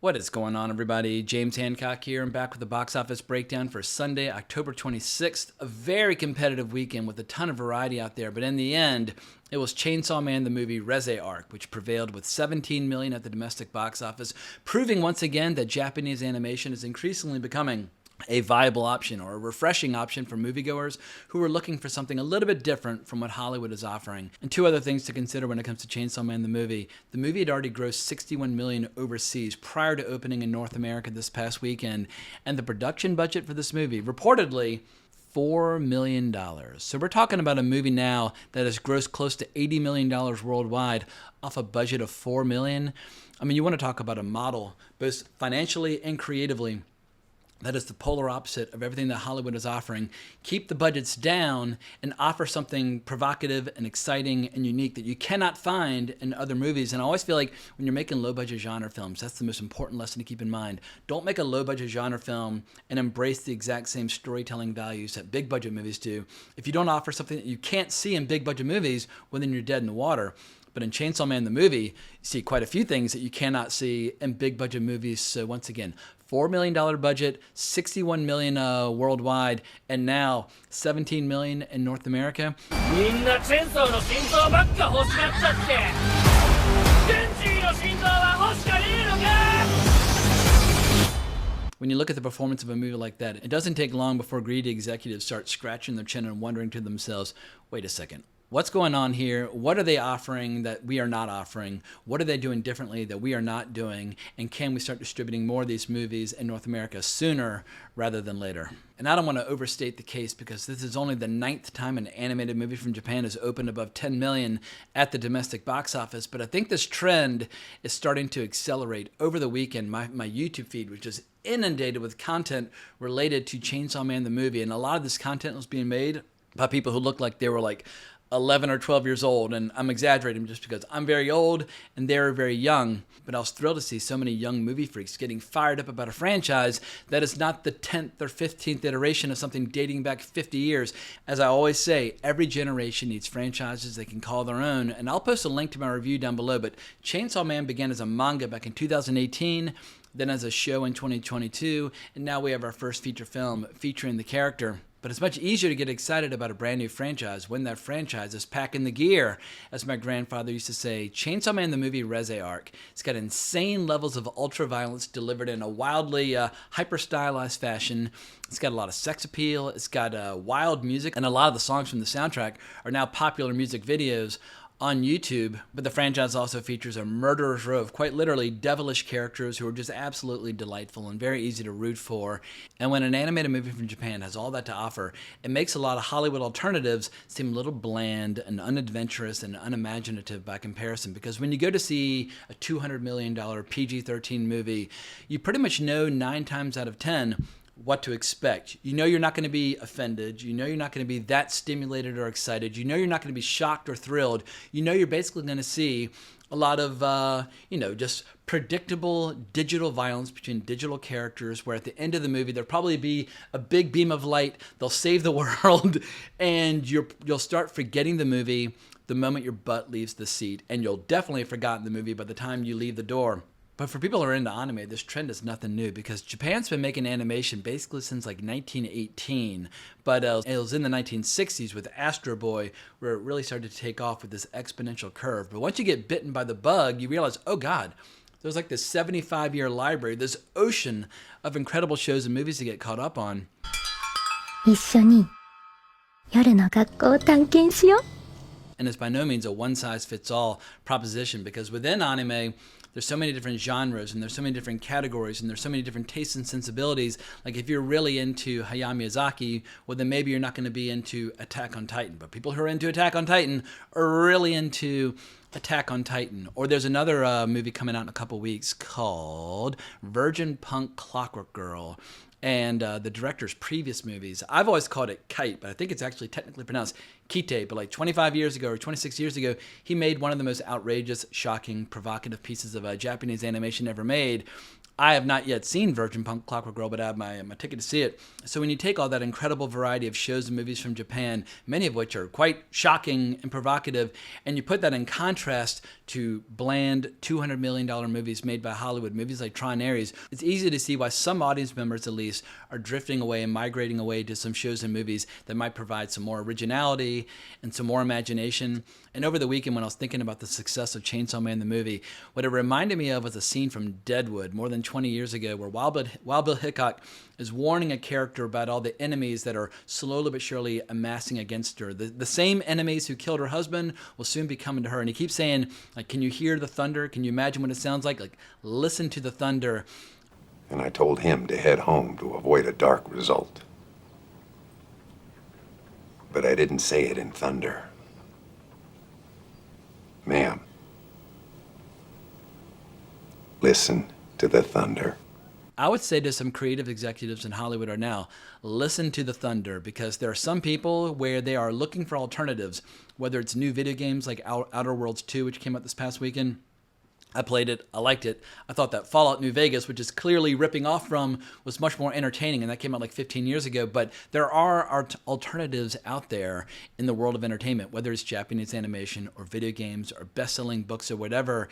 What is going on, everybody? James Hancock here. I'm back with the box office breakdown for Sunday, October 26th. A very competitive weekend with a ton of variety out there, but in the end, it was Chainsaw Man the movie Reze arc, which prevailed with $17 million at the domestic box office, proving once again that Japanese animation is increasingly becoming a viable option or a refreshing option for moviegoers who are looking for something a little bit different from what Hollywood is offering. And two other things to consider when it comes to Chainsaw Man the movie. The movie had already grossed $61 million overseas prior to opening in North America this past weekend, and the production budget for this movie, reportedly, $4 million. So we're talking about a movie now that has grossed close to $80 million worldwide off a budget of $4 million. I mean, you want to talk about a model, both financially and creatively, that is the polar opposite of everything that Hollywood is offering. Keep the budgets down and offer something provocative and exciting and unique that you cannot find in other movies. And I always feel like when you're making low-budget genre films, that's the most important lesson to keep in mind. Don't make a low-budget genre film and embrace the exact same storytelling values that big-budget movies do. If you don't offer something that you can't see in big-budget movies, well, then you're dead in the water. But in Chainsaw Man the movie, you see quite a few things that you cannot see in big-budget movies. So once again, $4 million budget, $61 million worldwide, and now $17 million in North America. When you look at the performance of a movie like that, it doesn't take long before greedy executives start scratching their chin and wondering to themselves, wait a second. What's going on here? What are they offering that we are not offering? What are they doing differently that we are not doing? And can we start distributing more of these movies in North America sooner rather than later? And I don't want to overstate the case because this is only the 9th time an animated movie from Japan has opened above $10 million at the domestic box office. But I think this trend is starting to accelerate. Over the weekend, my YouTube feed, which is inundated with content related to Chainsaw Man the movie. And a lot of this content was being made by people who looked like they were like 11 or 12 years old, and I'm exaggerating just because I'm very old and they're very young, but I was thrilled to see so many young movie freaks getting fired up about a franchise that is not the 10th or 15th iteration of something dating back 50 years. As I always say, every generation needs franchises they can call their own, and I'll post a link to my review down below, but Chainsaw Man began as a manga back in 2018, then as a show in 2022, and now we have our first feature film featuring the character. But it's much easier to get excited about a brand new franchise when that franchise is packing the gear. As my grandfather used to say, Chainsaw Man the movie Reze arc. It's got insane levels of ultra-violence delivered in a wildly hyper-stylized fashion. It's got a lot of sex appeal. It's got wild music. And a lot of the songs from the soundtrack are now popular music videos on YouTube, but the franchise also features a murderer's row of quite literally devilish characters who are just absolutely delightful and very easy to root for. And when an animated movie from Japan has all that to offer, it makes a lot of Hollywood alternatives seem a little bland and unadventurous and unimaginative by comparison, because when you go to see a $200 million PG-13 movie, you pretty much know 9 times out of 10 what to expect. You know you're not going to be offended. You know you're not going to be that stimulated or excited. You know you're not going to be shocked or thrilled. You know you're basically going to see a lot of, just predictable digital violence between digital characters, where at the end of the movie there'll probably be a big beam of light. They'll save the world, and you'll start forgetting the movie the moment your butt leaves the seat, and you'll definitely have forgotten the movie by the time you leave the door. But for people who are into anime, this trend is nothing new, because Japan's been making animation basically since like 1918. But it was in the 1960s with Astro Boy where it really started to take off with this exponential curve. But once you get bitten by the bug, you realize, oh God, there's like this 75-year library, this ocean of incredible shows and movies to get caught up on. 一緒に夜の学校を探検しよう。 And it's by no means a one-size-fits-all proposition, because within anime, there's so many different genres, and there's so many different categories, and there's so many different tastes and sensibilities. Like if you're really into Hayao Miyazaki, well then maybe you're not going to be into Attack on Titan. But people who are into Attack on Titan are really into Attack on Titan. Or there's another movie coming out in a couple weeks called Virgin Punk Clockwork Girl. And the director's previous movies, I've always called it Kite, but I think it's actually technically pronounced Kite. But like 25 years ago or 26 years ago, he made one of the most outrageous, shocking, provocative pieces of Japanese animation ever made. I have not yet seen Virgin Clockwork Girl, but I have my ticket to see it. So when you take all that incredible variety of shows and movies from Japan, many of which are quite shocking and provocative, and you put that in contrast to bland $200 million movies made by Hollywood, movies like Tron Ares, it's easy to see why some audience members, at least, are drifting away and migrating away to some shows and movies that might provide some more originality and some more imagination. And over the weekend, when I was thinking about the success of Chainsaw Man the movie, what it reminded me of was a scene from Deadwood more than 20 years ago where Wild Bill Hickok is warning a character about all the enemies that are slowly but surely amassing against her. The same enemies who killed her husband will soon be coming to her. And he keeps saying, like, can you hear the thunder? Can you imagine what it sounds like? Like, listen to the thunder. And I told him to head home to avoid a dark result. But I didn't say it in thunder. Ma'am, listen to the thunder. I would say to some creative executives in Hollywood right now, listen to the thunder, because there are some people where they are looking for alternatives, whether it's new video games like Outer Worlds 2, which came out this past weekend. I played it. I liked it. I thought that Fallout New Vegas, which is clearly ripping off from, was much more entertaining, and that came out like 15 years ago. But there are alternatives out there in the world of entertainment, whether it's Japanese animation or video games or best-selling books or whatever.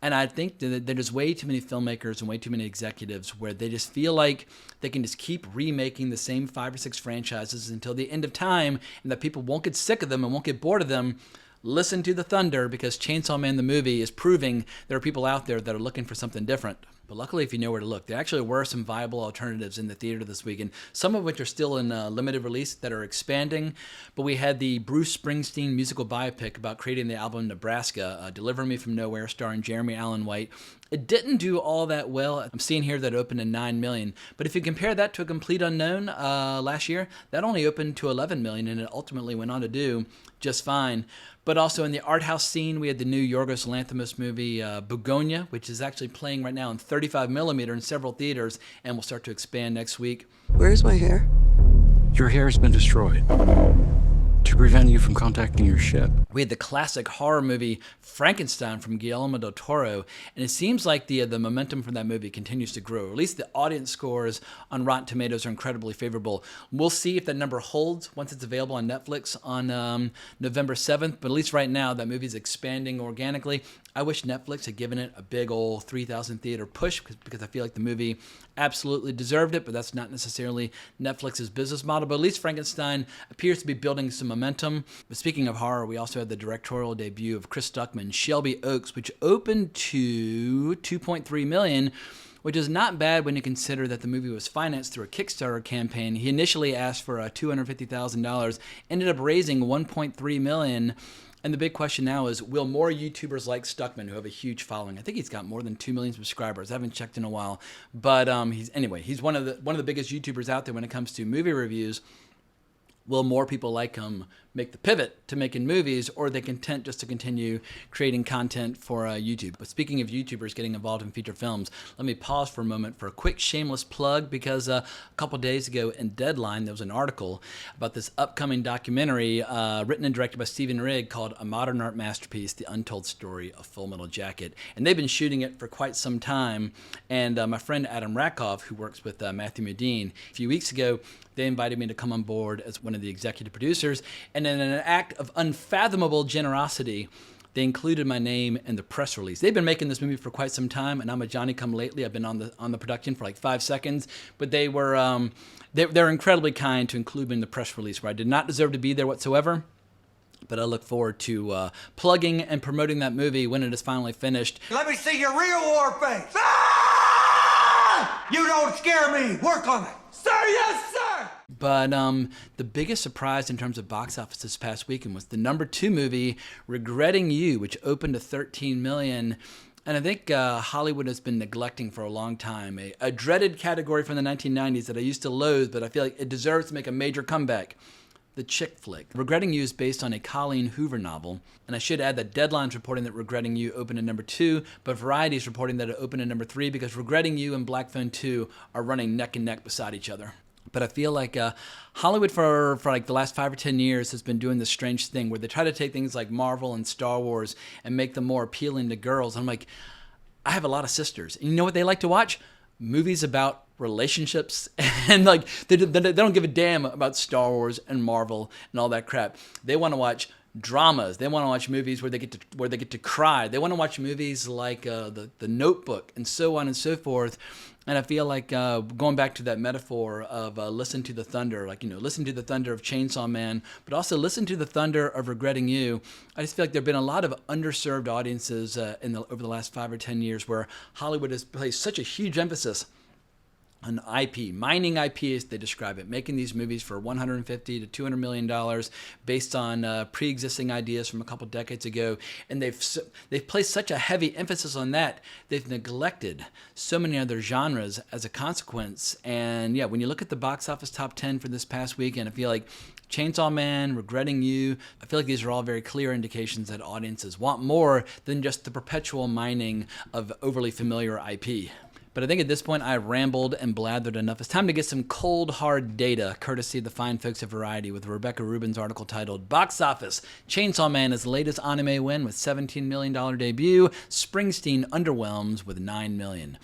And I think that there's way too many filmmakers and way too many executives where they just feel like they can just keep remaking the same 5 or 6 franchises until the end of time, and that people won't get sick of them and won't get bored of them. Listen to the thunder, because Chainsaw Man the movie is proving there are people out there that are looking for something different. But luckily, if you know where to look, there actually were some viable alternatives in the theater this weekend, some of which are still in limited release that are expanding. But we had the Bruce Springsteen musical biopic about creating the album Nebraska, Deliver Me From Nowhere, starring Jeremy Allen White. It didn't do all that well. I'm seeing here that it opened to $9 million. But if you compare that to A Complete Unknown last year, that only opened to $11 million, and it ultimately went on to do just fine. But also in the art house scene, we had the new Yorgos Lanthimos movie, Begonia, which is actually playing right now in 35 millimeter in several theaters and will start to expand next week. Where's my hair? Your hair has been destroyed to prevent you from contacting your ship. We had the classic horror movie Frankenstein from Guillermo del Toro, and it seems like the momentum from that movie continues to grow. At least the audience scores on Rotten Tomatoes are incredibly favorable. We'll see if that number holds once it's available on Netflix on November 7th, but at least right now that movie is expanding organically. I wish Netflix had given it a big old 3,000 theater push because I feel like the movie absolutely deserved it, but that's not necessarily Netflix's business model. But at least Frankenstein appears to be building some momentum. But speaking of horror, we also had the directorial debut of Chris Stuckman, Shelby Oaks, which opened to $2.3 million, which is not bad when you consider that the movie was financed through a Kickstarter campaign. He initially asked for $250,000, ended up raising $1.3 million. And the big question now is, will more YouTubers like Stuckman, who have a huge following? I think he's got more than 2 million subscribers. I haven't checked in a while, but he's one of the biggest YouTubers out there when it comes to movie reviews. Will more people like him make the pivot to making movies, or are they content just to continue creating content for YouTube? But speaking of YouTubers getting involved in feature films, let me pause for a moment for a quick shameless plug, because a couple days ago in Deadline, there was an article about this upcoming documentary written and directed by Stephen Rigg called A Modern Art Masterpiece, The Untold Story of Full Metal Jacket. And they've been shooting it for quite some time. And my friend Adam Rakoff, who works with Matthew Modine, a few weeks ago, they invited me to come on board as one of the executive producers, and in an act of unfathomable generosity, they included my name in the press release. They've been making this movie for quite some time, and I'm a Johnny-come-lately. I've been on the production for like 5 seconds, but they were they're incredibly kind to include me in the press release, where I did not deserve to be there whatsoever. But I look forward to plugging and promoting that movie when it is finally finished. Let me see your real war face. Ah! You don't scare me. Work on it. Sir, yes, sir! But the biggest surprise in terms of box office this past weekend was the number 2 movie, Regretting You, which opened to $13 million. And I think Hollywood has been neglecting for a long time a dreaded category from the 1990s that I used to loathe, but I feel like it deserves to make a major comeback. The chick flick. Regretting You is based on a Colleen Hoover novel, and I should add that Deadline's reporting that Regretting You opened at number 2, but Variety is reporting that it opened at number 3 because Regretting You and Black Phone 2 are running neck and neck beside each other. But I feel like Hollywood for like the last 5 or 10 years has been doing this strange thing where they try to take things like Marvel and Star Wars and make them more appealing to girls. And I'm like, I have a lot of sisters. And you know what they like to watch? movies about relationships, and like they don't give a damn about Star Wars and Marvel and all that crap. They want to watch dramas. They want to watch movies where they get to cry. They want to watch movies like the Notebook and so on and so forth. And I feel like going back to that metaphor of listen to the thunder, like, listen to the thunder of Chainsaw Man, but also listen to the thunder of Regretting You. I just feel like there have been a lot of underserved audiences over the last 5 or 10 years where Hollywood has placed such a huge emphasis on IP, mining IP as they describe it, making these movies for $150 to $200 million based on pre-existing ideas from a couple decades ago. And they've placed such a heavy emphasis on that, they've neglected so many other genres as a consequence. And yeah, when you look at the box office top 10 for this past weekend, I feel like Chainsaw Man, Regretting You, I feel like these are all very clear indications that audiences want more than just the perpetual mining of overly familiar IP. But I think at this point I've rambled and blathered enough. It's time to get some cold, hard data, courtesy of the fine folks at Variety, with Rebecca Rubin's article titled Box Office, Chainsaw Man is the latest anime win with $17 million debut. Springsteen underwhelms with $9 million.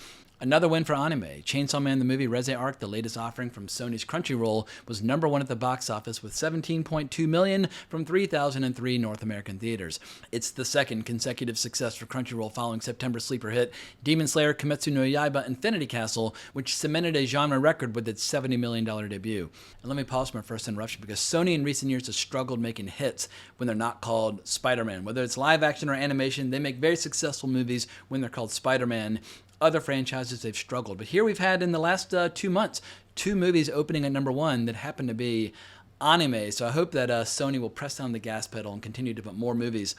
Another win for anime. Chainsaw Man the movie Reze Arc, the latest offering from Sony's Crunchyroll, was number one at the box office with $17.2 million from 3,003 North American theaters. It's the second consecutive success for Crunchyroll following September's sleeper hit Demon Slayer Kimetsu no Yaiba Infinity Castle, which cemented a genre record with its $70 million debut. And let me pause for my first interruption, because Sony in recent years has struggled making hits when they're not called Spider-Man. Whether it's live action or animation, they make very successful movies when they're called Spider-Man. Other franchises, they've struggled. But here we've had in the last 2 months, 2 movies opening at number 1 that happen to be anime. So I hope that Sony will press down the gas pedal and continue to put more movies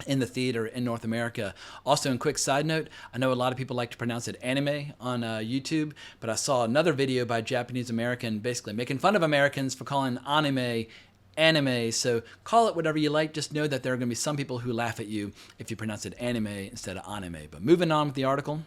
in the theater in North America. Also, in quick side note, I know a lot of people like to pronounce it anime on YouTube, but I saw another video by a Japanese American basically making fun of Americans for calling anime. So call it whatever you like. Just know that there are going to be some people who laugh at you if you pronounce it anime instead of anime. But moving on with the article.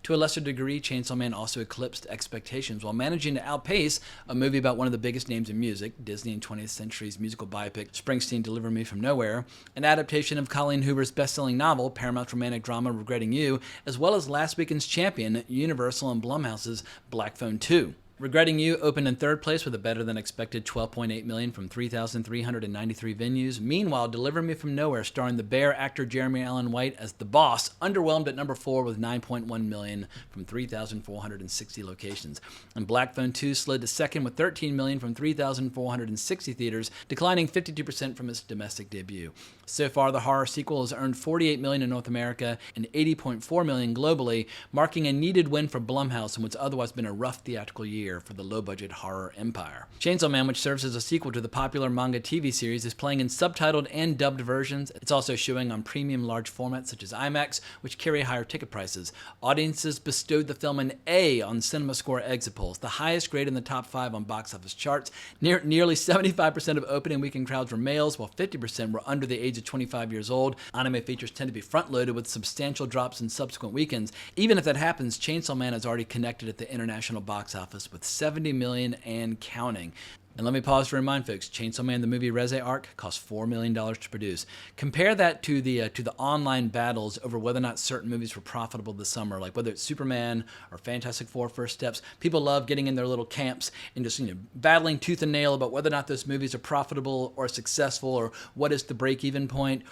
To a lesser degree, Chainsaw Man also eclipsed expectations while managing to outpace a movie about one of the biggest names in music, Disney and 20th Century's musical biopic Springsteen Deliver Me From Nowhere, an adaptation of Colleen Hoover's best-selling novel, Paramount's romantic drama Regretting You, as well as last weekend's champion, Universal and Blumhouse's Black Phone 2. Regretting You opened in third place with a better-than-expected $12.8 million from 3,393 venues. Meanwhile, Deliver Me From Nowhere, starring the Bear actor Jeremy Allen White as the boss, underwhelmed at number 4 with $9.1 million from 3,460 locations. And Black Phone 2 slid to second with $13 million from 3,460 theaters, declining 52% from its domestic debut. So far, the horror sequel has earned $48 million in North America and $80.4 million globally, marking a needed win for Blumhouse in what's otherwise been a rough theatrical year for the low-budget horror empire. Chainsaw Man, which serves as a sequel to the popular manga TV series, is playing in subtitled and dubbed versions. It's also showing on premium large formats such as IMAX, which carry higher ticket prices. Audiences bestowed the film an A on CinemaScore Exit Polls, the highest grade in the top 5 on box office charts. Nearly 75% of opening weekend crowds were males, while 50% were under the age of 25 years old. Anime features tend to be front-loaded with substantial drops in subsequent weekends. Even if that happens, Chainsaw Man has already connected at the international box office with $70 million and counting. And let me pause to remind folks, Chainsaw Man the movie Reze Arc cost $4 million to produce. Compare that to the online battles over whether or not certain movies were profitable this summer, like whether it's Superman or Fantastic Four First Steps. People love getting in their little camps and just battling tooth and nail about whether or not those movies are profitable or successful or what is the break-even point.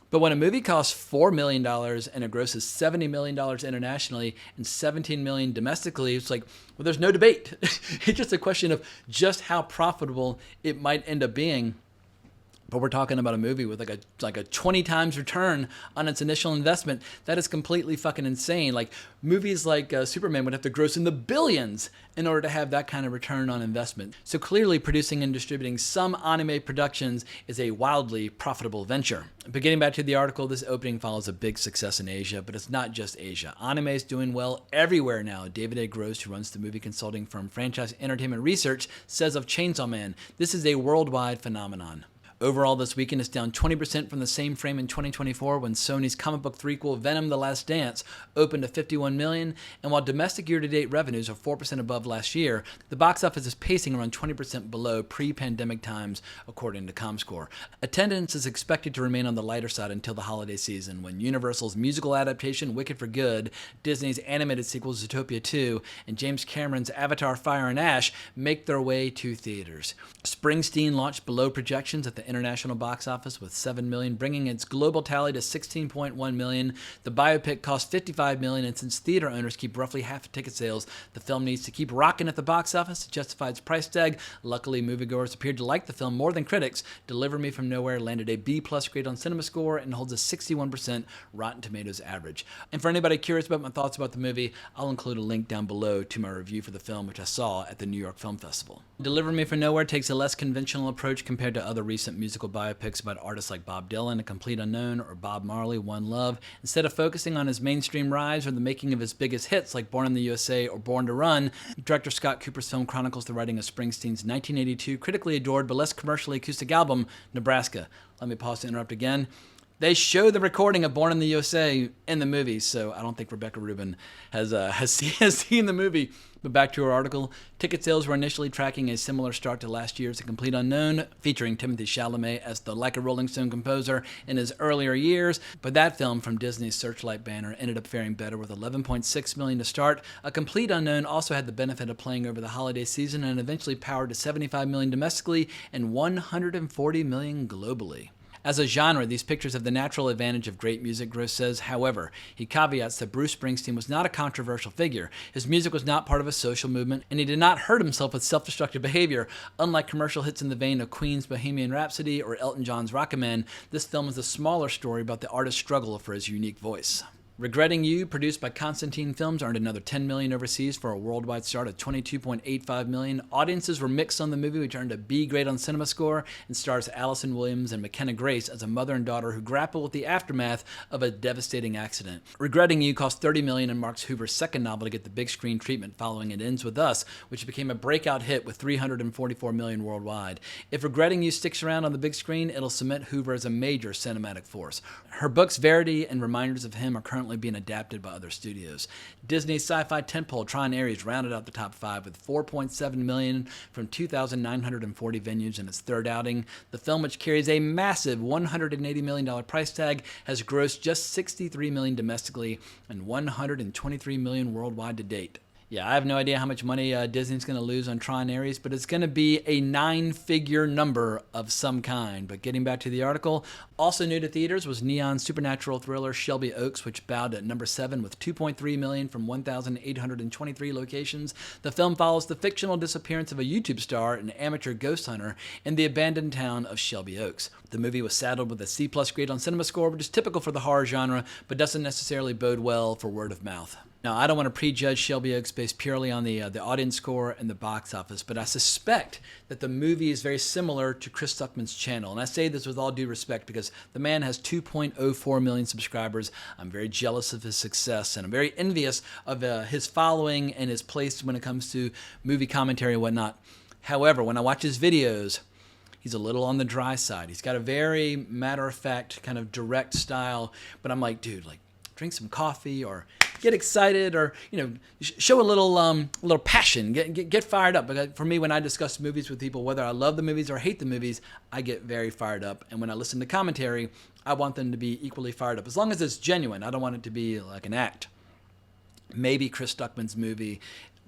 But when a movie costs $4 million and it grosses $70 million internationally and $17 million domestically, it's like, well, there's no debate. It's just a question of just how profitable it might end up being. But we're talking about a movie with like a 20 times return on its initial investment. That is completely fucking insane. Like movies like Superman would have to gross in the billions in order to have that kind of return on investment. So clearly producing and distributing some anime productions is a wildly profitable venture. But getting back to the article, this opening follows a big success in Asia, but it's not just Asia. Anime is doing well everywhere now. David A. Gross, who runs the movie consulting firm Franchise Entertainment Research, says of Chainsaw Man, this is a worldwide phenomenon. Overall, this weekend is down 20% from the same frame in 2024 when Sony's comic book threequel Venom: The Last Dance opened at $51 million, and while domestic year-to-date revenues are 4% above last year, the box office is pacing around 20% below pre-pandemic times, according to ComScore. Attendance is expected to remain on the lighter side until the holiday season, when Universal's musical adaptation Wicked for Good, Disney's animated sequel Zootopia 2, and James Cameron's Avatar: Fire and Ash make their way to theaters. Springsteen launched below projections at the international box office with $7 million, bringing its global tally to $16.1 million. The biopic cost $55 million, and since theater owners keep roughly half of ticket sales, the film needs to keep rocking at the box office to justify its price tag. Luckily, moviegoers appeared to like the film more than critics. Deliver Me From Nowhere landed a B+ grade on CinemaScore and holds a 61% Rotten Tomatoes average. And for anybody curious about my thoughts about the movie, I'll include a link down below to my review for the film, which I saw at the New York Film Festival. Deliver Me From Nowhere takes a less conventional approach compared to other recent musical biopics about artists like Bob Dylan, A Complete Unknown, or Bob Marley, One Love. Instead of focusing on his mainstream rise or the making of his biggest hits like Born in the USA or Born to Run, director Scott Cooper's film chronicles the writing of Springsteen's 1982 critically adored but less commercially acoustic album, Nebraska. Let me pause to interrupt again. They show the recording of Born in the USA in the movie, so I don't think Rebecca Rubin has seen the movie. But back to her article, ticket sales were initially tracking a similar start to last year's A Complete Unknown, featuring Timothée Chalamet as the Like a Rolling Stone composer in his earlier years. But that film from Disney's Searchlight banner ended up faring better with $11.6 million to start. A Complete Unknown also had the benefit of playing over the holiday season and eventually powered to $75 million domestically and $140 million globally. As a genre, these pictures have the natural advantage of great music, Gross says. However, he caveats that Bruce Springsteen was not a controversial figure. His music was not part of a social movement, and he did not hurt himself with self-destructive behavior. Unlike commercial hits in the vein of Queen's Bohemian Rhapsody or Elton John's Rocketman, this film is a smaller story about the artist's struggle for his unique voice. Regretting You, produced by Constantine Films, earned another $10 million overseas for a worldwide start of $22.85 million. Audiences were mixed on the movie, which earned a B grade on CinemaScore and stars Allison Williams and McKenna Grace as a mother and daughter who grapple with the aftermath of a devastating accident. Regretting You cost $30 million and marks Hoover's second novel to get the big screen treatment following It Ends With Us, which became a breakout hit with $344 million worldwide. If Regretting You sticks around on the big screen, it'll cement Hoover as a major cinematic force. Her books Verity and Reminders of Him are currently being adapted by other studios. Disney's sci-fi tentpole Tron Ares rounded out the top 5 with $4.7 million from 2,940 venues in its third outing. The film, which carries a massive $180 million price tag, has grossed just $63 million domestically and $123 million worldwide to date. Yeah, I have no idea how much money Disney's going to lose on Tron Ares, but it's going to be a 9-figure number of some kind. But getting back to the article, also new to theaters was neon supernatural thriller Shelby Oaks, which bowed at number 7 with $2.3 million from 1,823 locations. The film follows the fictional disappearance of a YouTube star and amateur ghost hunter in the abandoned town of Shelby Oaks. The movie was saddled with a C+ grade on CinemaScore, which is typical for the horror genre, but doesn't necessarily bode well for word of mouth. Now, I don't want to prejudge Shelby Oaks based purely on the audience score and the box office, but I suspect that the movie is very similar to Chris Stuckman's channel. And I say this with all due respect because the man has 2.04 million subscribers. I'm very jealous of his success, and I'm very envious of his following and his place when it comes to movie commentary and whatnot. However, when I watch his videos, he's a little on the dry side. He's got a very matter-of-fact, kind of direct style, but I'm like, dude, like, drink some coffee or get excited, or show a little passion, get fired up. Because for me, when I discuss movies with people, whether I love the movies or hate the movies, I get very fired up. And when I listen to commentary, I want them to be equally fired up, as long as it's genuine. I don't want it to be like an act. Maybe Chris Stuckman's movie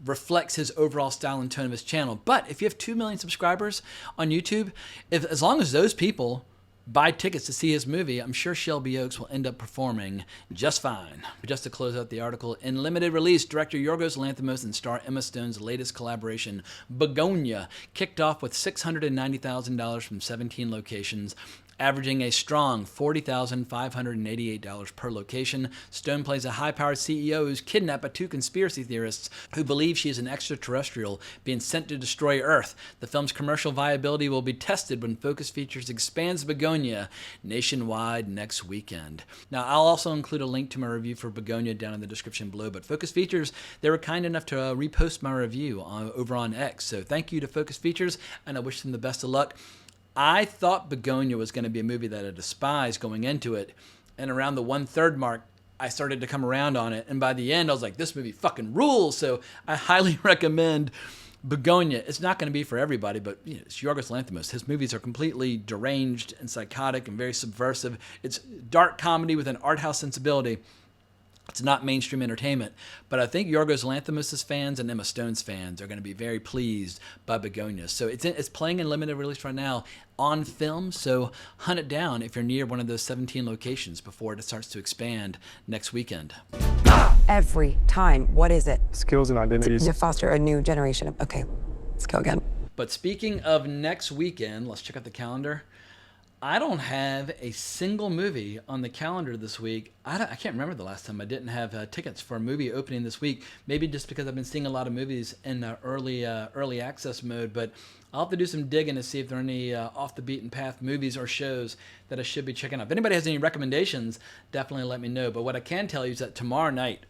reflects his overall style and tone of his channel. But if you have 2 million subscribers on YouTube, as long as those people buy tickets to see his movie, I'm sure Shelby Oaks will end up performing just fine. But just to close out the article, in limited release, director Yorgos Lanthimos and star Emma Stone's latest collaboration, Begonia, kicked off with $690,000 from 17 locations, averaging a strong $40,588 per location. Stone plays a high-powered CEO who's kidnapped by 2 conspiracy theorists who believe she is an extraterrestrial being sent to destroy Earth. The film's commercial viability will be tested when Focus Features expands Begonia nationwide next weekend. Now, I'll also include a link to my review for Begonia down in the description below, but Focus Features, they were kind enough to repost my review over on X, so thank you to Focus Features, and I wish them the best of luck. I thought Begonia was going to be a movie that I despised going into it, and around the 1/3 mark, I started to come around on it, and by the end, I was like, this movie fucking rules. So I highly recommend Begonia. It's not going to be for everybody, but it's Yorgos Lanthimos. His movies are completely deranged and psychotic and very subversive. It's dark comedy with an art house sensibility. It's not mainstream entertainment, but I think Yorgos Lanthimos' fans and Emma Stone's fans are going to be very pleased by Begonia. So it's playing in limited release right now on film, so hunt it down if you're near one of those 17 locations before it starts to expand next weekend. Every time. What is it? Skills and identities. To foster a new generation of... Okay, let's go again. But speaking of next weekend, let's check out the calendar. I don't have a single movie on the calendar this week. I can't remember the last time I didn't have tickets for a movie opening this week. Maybe just because I've been seeing a lot of movies in early access mode. But I'll have to do some digging to see if there are any off the beaten path movies or shows that I should be checking out. If anybody has any recommendations, definitely let me know. But what I can tell you is that tomorrow night,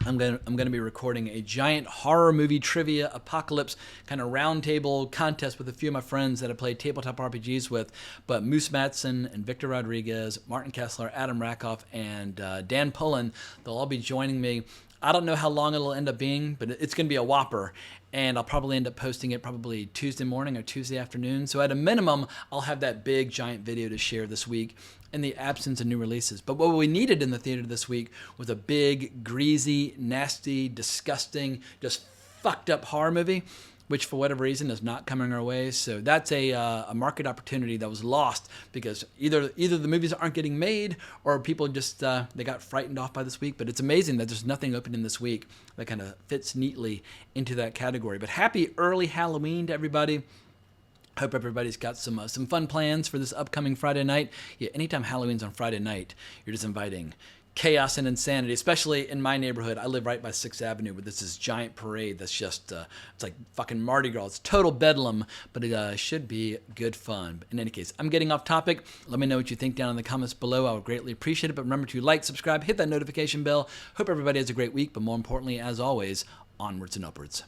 I'm gonna be recording a giant horror movie trivia apocalypse kind of roundtable contest with a few of my friends that I play tabletop RPGs with. But Moose Matson and Victor Rodriguez, Martin Kessler, Adam Rakoff, and Dan Pullen, they'll all be joining me. I don't know how long it'll end up being, but it's going to be a whopper. And I'll probably end up posting it probably Tuesday morning or Tuesday afternoon. So at a minimum, I'll have that big, giant video to share this week in the absence of new releases. But what we needed in the theater this week was a big, greasy, nasty, disgusting, just fucked up horror movie, which for whatever reason is not coming our way. So that's a market opportunity that was lost because either the movies aren't getting made or people just they got frightened off by this week. But it's amazing that there's nothing opening this week that kind of fits neatly into that category. But happy early Halloween to everybody. Hope everybody's got some fun plans for this upcoming Friday night. Yeah, anytime Halloween's on Friday night, you're just inviting chaos and insanity, especially in my neighborhood. I live right by 6th Avenue, where there's this giant parade that's just, it's like fucking Mardi Gras. It's total bedlam, but it should be good fun. In any case, I'm getting off topic. Let me know what you think down in the comments below. I would greatly appreciate it. But remember to like, subscribe, hit that notification bell. Hope everybody has a great week, but more importantly, as always, onwards and upwards.